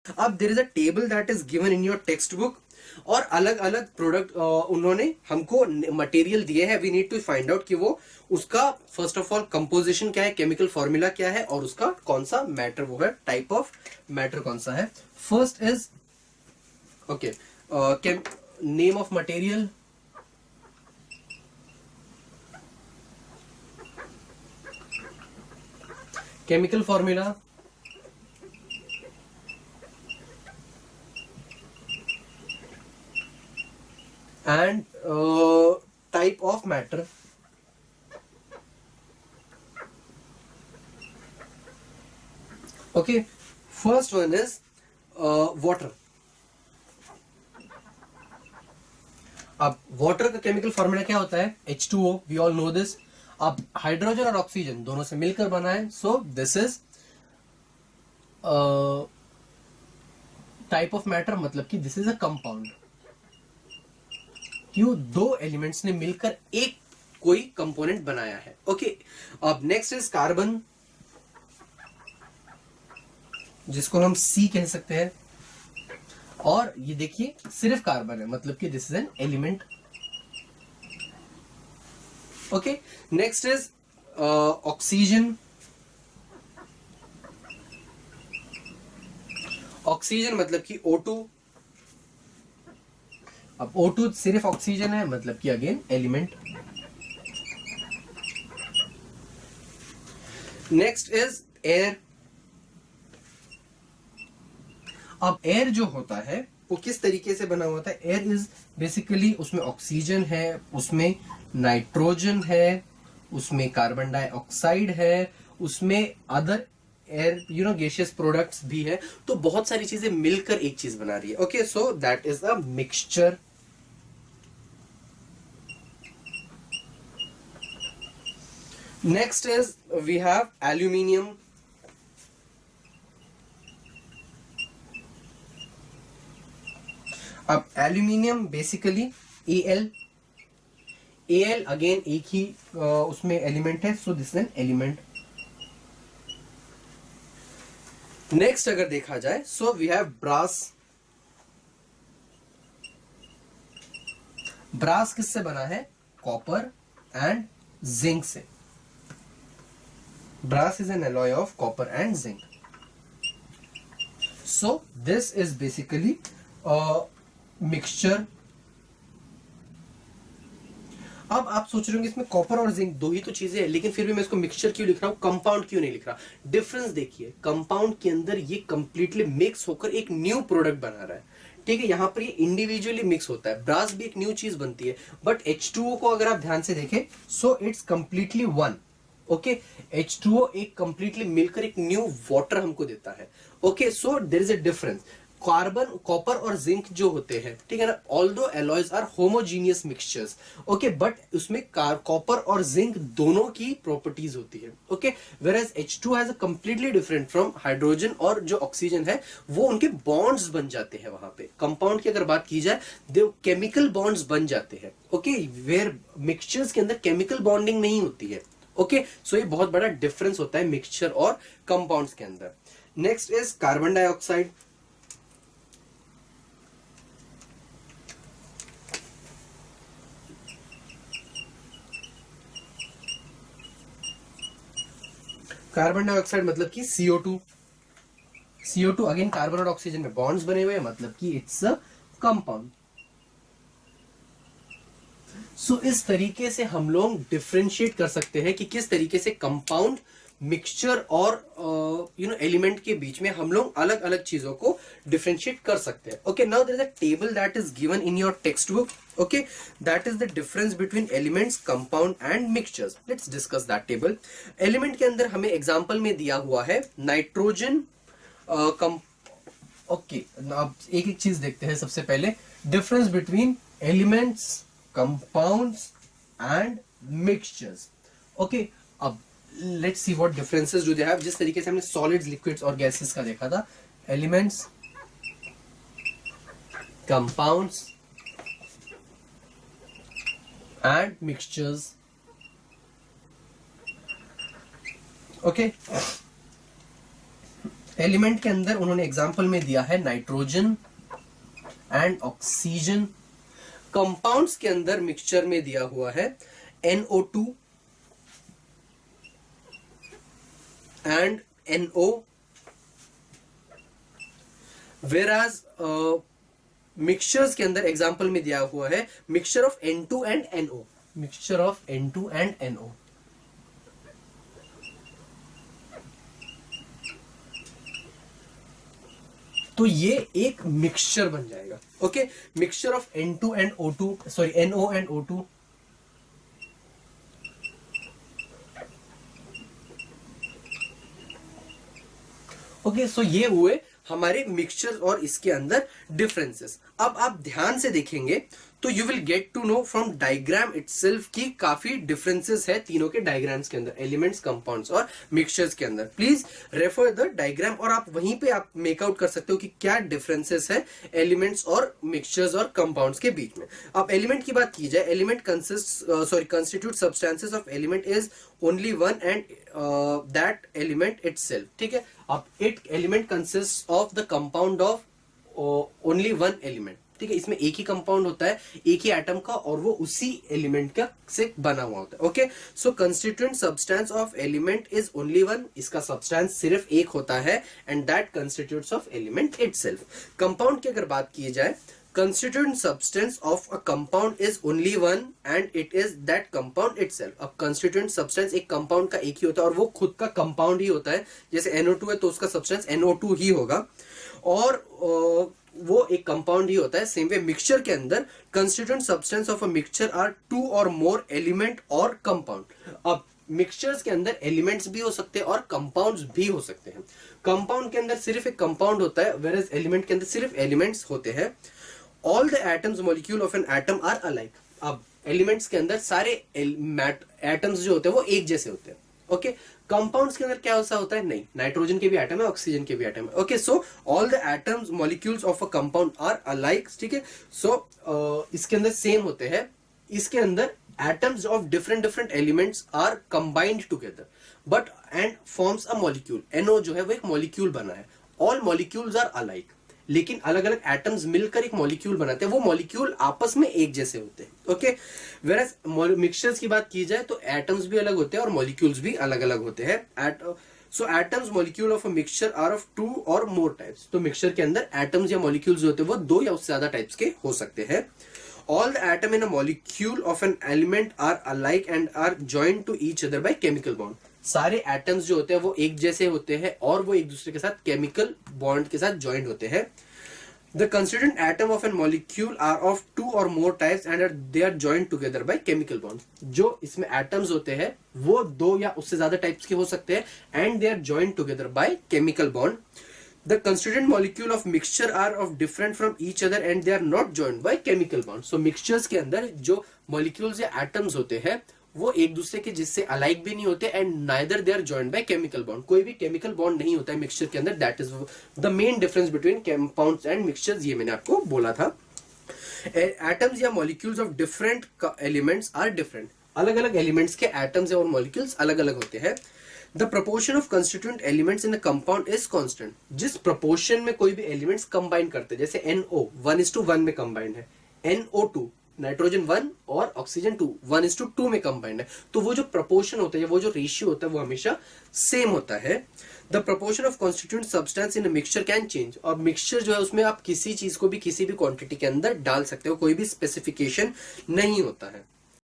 अब there is a table that is given in your text book, और अलग अलग प्रोडक्ट उन्होंने हमको मटेरियल दिए हैं। We need to find out कि वो उसका फर्स्ट ऑफ ऑल कंपोजिशन क्या है, केमिकल फॉर्मूला क्या है, और उसका कौन सा मैटर वो है, टाइप ऑफ मैटर कौन सा है। First is okay, name of material, chemical formula, and type of matter. Okay, first one is water. अब वाटर का केमिकल फॉर्मूला क्या होता है, H2O, we all know this. अब हाइड्रोजन और ऑक्सीजन दोनों से मिलकर बना है, so this is type of matter, मतलब कि दिस इज अ कंपाउंड। क्यों, दो एलिमेंट्स ने मिलकर एक कोई कंपोनेंट बनाया है। ओके, अब नेक्स्ट इज कार्बन, जिसको हम C कह सकते हैं, और ये देखिए सिर्फ कार्बन है, मतलब कि this is an element. Okay, next is oxygen. Oxygen मतलब कि O2। अब O2 सिर्फ ऑक्सीजन है, मतलब कि again element. Next is air. अब एयर जो होता है वो किस तरीके से बना हुआ था, एयर इज बेसिकली उसमें ऑक्सीजन है, उसमें नाइट्रोजन है, उसमें कार्बन डाइऑक्साइड है, उसमें अदर एयर गैसियस प्रोडक्ट्स भी है, तो बहुत सारी चीजें मिलकर एक चीज बना रही है। Okay, so that is a mixture. Next is we have aluminium. अब एल्यूमिनियम बेसिकली Al अगेन एक ही उसमें एलिमेंट है, so this is an element. Next अगर देखा जाए, so we have brass. Brass किससे बना है, कॉपर एंड जिंक से। Brass is an alloy of copper and zinc, so this is basically mixture. अब आप सोच रहे होंगे इसमें कॉपर और जिंक दो ही तो चीजें हैं, लेकिन फिर भी मैं इसको मिक्सचर क्यों लिख रहा हूं, कंपाउंड क्यों नहीं लिख रहा। डिफरेंस देखिए, कंपाउंड के अंदर ये कंप्लीटली मिक्स होकर एक न्यू प्रोडक्ट बना रहा है, ठीक है। यहां पर ये इंडिविजुअली मिक्स होता है, ब्रास भी एक न्यू चीज बनती है, बट H2O को अगर आप ध्यान से देखें, so it's completely one. Okay, H2O एक कंप्लीटली मिलकर एक न्यू वाटर हमको देता है। Okay, so there is a difference. Carbon, copper और जिंक जो होते हैं, ठीक है ना, although alloys are homogeneous mixtures. Okay, but उसमें कॉपर और जिंक दोनों की प्रॉपर्टीज होती है। Okay, whereas H2 has a completely different from hydrogen, और जो ऑक्सीजन है वो उनके बॉन्ड्स बन जाते हैं वहां पे। कंपाउंड की अगर बात की जाए, दे केमिकल बॉन्ड्स बन जाते हैं। ओके, वेयर मिक्सचर्स के अंदर केमिकल बॉन्डिंग नहीं होती है। ओके, सो ये बहुत बड़ा डिफरेंस होता है मिक्सचर और कंपाउंड्स के अंदर। Next is carbon dioxide. Carbon dioxide मतलब कि CO2। CO2 अगेन कार्बन और ऑक्सीजन में बॉन्ड्स बने हुए हैं, मतलब कि इट्स अ कंपाउंड। सो इस तरीके से हम लोग डिफ्रेंशिएट कर सकते हैं कि किस तरीके से कंपाउंड, मिक्सचर और एलिमेंट के बीच में हम लोग अलग अलग चीजों को डिफ्रेंशिएट कर सकते हैं। Okay, now there is a table that is given in your text book. Okay, that is the difference between elements, compound and mixtures. Let's discuss that table. Element के अंदर हमें एग्जांपल में दिया हुआ है नाइट्रोजन। ओके, अब एक एक चीज देखते हैं। सबसे पहले difference between elements, compounds and mixtures. Okay, अब let's see what differences do they have. जिस तरीके से हमने सॉलिड्स, लिक्विड्स और गैसेस का देखा था, elements, compounds and mixtures. Okay, element के अंदर उन्होंने एग्जांपल में दिया है नाइट्रोजन एंड ऑक्सीजन। कंपाउंड्स के अंदर मिक्सचर में दिया हुआ है NO2 and NO, whereas mixtures के अंदर एग्जांपल में दिया हुआ है mixture of N2 and NO, mixture of N2 and NO। तो ये एक मिक्सचर बन जाएगा। Okay, mixture of N2 and O2, sorry NO and O2। Okay, so ये हुए हमारे मिक्सचर और इसके अंदर डिफरेंसेस। अब आप ध्यान से देखेंगे तो you will get to know from diagram itself की काफी डिफरेंसेस है तीनों के डायग्राम्स के अंदर, एलिमेंट्स, कंपाउंड्स और मिक्सचर्स के अंदर। प्लीज रेफर द डायग्राम और आप वहीं पे आप मेकआउट कर सकते हो कि क्या डिफरेंसेस है एलिमेंट्स और मिक्सचर्स और कंपाउंड्स के बीच में। अब एलिमेंट की बात की जाए, element constitute substances of element is only one and that element itself. ठीक है, अब it element consist of the compound of only one element. ठीक है, इसमें एक ही कंपाउंड होता है, एक ही एटम का, और वो उसी एलिमेंट का से बना हुआ होता है। Okay, so constituent substance of element is only one, इसका सब्सटेंस सिर्फ एक होता है, and that constitutes of element itself. Compound की अगर बात की जाए, constituent substance of a compound is only one and it is that compound itself। अब constituent substance एक compound का एक ही होता है और वो खुद का compound ही होता है। जैसे NO2 है तो उसका substance NO2 ही होगा और वो एक compound ही होता है। सेम वे मिक्सचर के अंदर constituent substance of a mixture are two or more element और compound। अब मिक्सचर्स के अंदर एलिमेंट्स भी हो सकते हैं और कंपाउंड्स भी हो सकते हैं। कंपाउंड के अंदर सिर्फ एक कंपाउंड होता है, वेयर एज एलिमेंट के अंदर सिर्फ एलिमेंट्स होते हैं। All the atoms molecule of an atom are alike. अब एलिमेंट्स के अंदर सारे एटम्स जो होते हैं वो एक जैसे होते हैं। ओके, कंपाउंड्स के अंदर क्या ऐसा होता है? नहीं, नाइट्रोजन के भी एटम है, ऑक्सीजन के भी एटम है। Okay, so all the atoms molecules of a compound are alike. ठीक है, सो इसके अंदर सेम होते हैं। इसके अंदर atoms of different elements are combined together but and forms a molecule। NO जो है वो एक molecule बना है। all molecules are alike, लेकिन अलग अलग एटम्स मिलकर एक मॉलिक्यूल बनाते हैं, वो मॉलिक्यूल आपस में एक जैसे होते हैं। ओके, वेरएज मिक्सचर्स की बात की जाए तो एटम्स भी अलग होते हैं और मॉलिक्यूल्स भी अलग अलग होते हैं। So atoms molecule of a mixture are of 2 और मोर टाइप्स। तो मिक्सचर के अंदर एटम्स या मॉलिक्यूल्स होते हैं वो 2 या उससे ज्यादा टाइप्स के हो सकते हैं। All the atom in a molecule of an element are alike and are joined to each other by chemical bond। सारे एटम्स जो होते हैं वो एक जैसे होते हैं और वो एक दूसरे के साथ केमिकल बॉन्ड के साथ ज्वाइंट होते हैं। The constituent atom of a molecule are of 2 or more types and they are joined together by chemical bond। जो इसमें एटम्स होते हैं वो 2 या उससे ज्यादा टाइप्स के हो सकते हैं and they are joined together by chemical bond। The constituent molecule of mixture are of different from each other and they are not joined by chemical bond। So mixtures के अंदर जो molecules या atoms होते हैं वो एक दूसरे के जिससे alike भी नहीं होते and neither they are joined by chemical bond। कोई भी chemical bond नहीं होता है mixture के अंदर। That is the main difference between compounds and mixtures। ये मैंने आपको बोला था। Atoms या molecules of different elements are different। अलग अलग elements के atoms और molecules अलग अलग होते हैं। The proportion of constituent elements in a compound is constant। जिस proportion में कोई भी elements combine करते हैं, जैसे NO 1:1 में combined है, NO2 नाइट्रोजन 1 और ऑक्सीजन 2 1:2 में combined है, तो वो जो proportion होता है, वो जो ratio होता है वो हमेशा same होता है। The proportion of constituent substance in a mixture can change। और mixture जो है उसमें आप किसी चीज को भी किसी भी quantity के अंदर डाल सकते हो, कोई भी specification नहीं होता है।